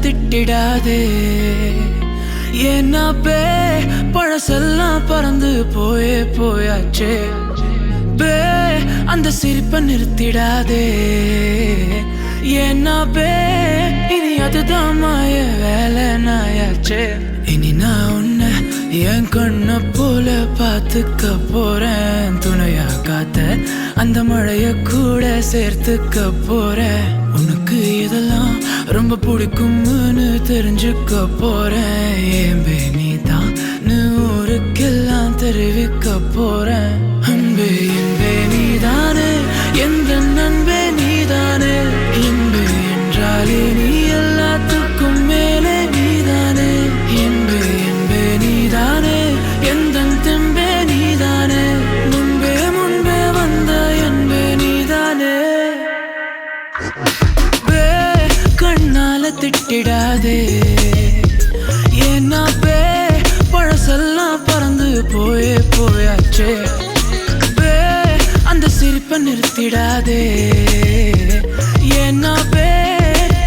திட்டிடாதே ஏன்னா பழசெல்லாம் பறந்து போயாச்சே அந்த சிரிப்பை நிறுத்திடாதே ஏன்னா இனி அதுதான் மாய வேலை நாயாச்சே இனி நான் உன்னை என் கண்ண போல பார்த்துக்க போறேன் துணையா காத்த அந்த மழைய கூட சேர்த்துக்க போறேன் உனக்கு இதெல்லாம் ரொம்ப பிடிக்கும்னு தெரிஞ்சுக்க போறேன் ஏம்பே நீதான் ஊருக்கெல்லாம் தெரிவிக்க போறேன் அன்பே என்பே நீதானே எந்த நண்பே நீதானே என்பே என்றாலே நீ எல்லாத்துக்கும் மேலே நீதானே என்பே என்பே நீதானே எந்த தெம்பே நீதானே முன்பே வந்த என்பே நீதானே கண்ணால திட்டிடாதே ஏன்னா பழசெல்லாம் பறந்து போயாச்சே அந்த சிரிப்பை நிறுத்திடாதே ஏன்னா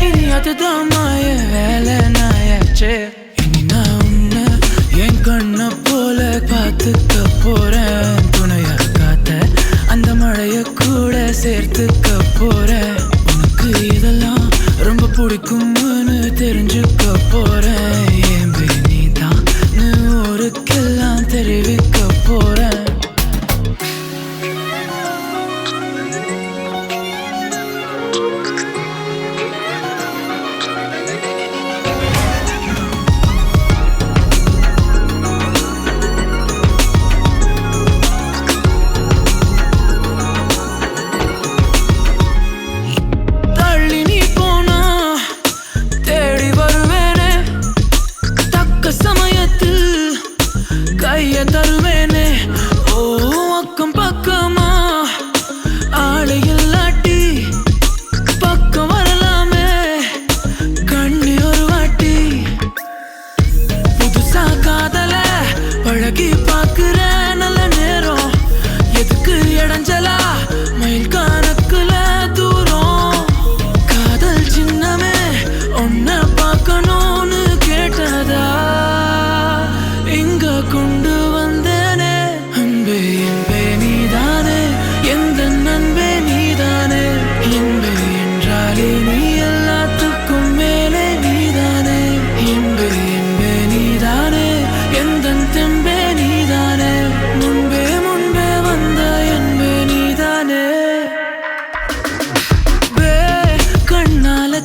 இனி அதுதான் மாய வேலை நாயாச்சே இனி நான் உன்னை என் கண்ண போல பார்த்துக்க போறேன் துணையா காத்த அந்த மழைய கூட சேர்த்துக்க போறேன் உனக்கு இதெல்லாம் ரொம்ப பிடிக்கும்னு தெரிஞ்சுக்க போறேன் ஏம்பே நீதான் ஊருக்கெல்லாம் தெரிவிக்க போறேன் தருவேனே ஓ அக்கம் பக்கமா ஆளை இல்லாட்டி பக்கம் வரலாமே கண்ணி ஒரு வாட்டி புதுசா காதல பழகி பாக்குற நல்ல நேரம் எதுக்கு இடைஞ்சலா மயில் கணக்குல தூரம் காதல் சின்னமே ஒன்ன பார்க்கணும்னு கேட்டதா இங்க கொண்டு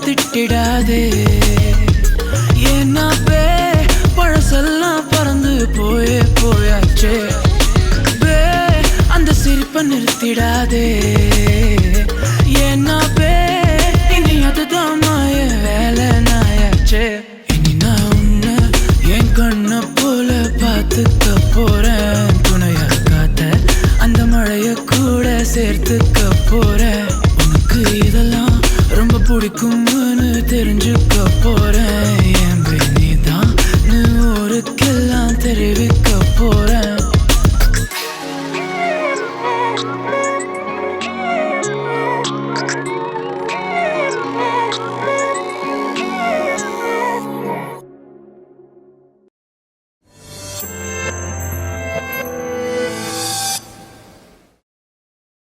திட்டிடாதே ஏன்னா பழசெல்லாம் பறந்து போயாச்சே அந்த சிரிப்பை நிறுத்திடாதே ஏன்னா இனி அதுதான் மாய வேலை நாயாச்சே இனி நான் உன்னை என் கண்ண போல பார்த்துக்க போறேன் துணையா காத்த அந்த மழைய கூட சேர்த்துக்க போறேன் உனக்கு இதெல்லாம் ரொம்ப பிடிக்கும்னு தெரிஞ்சுக்க போறேன்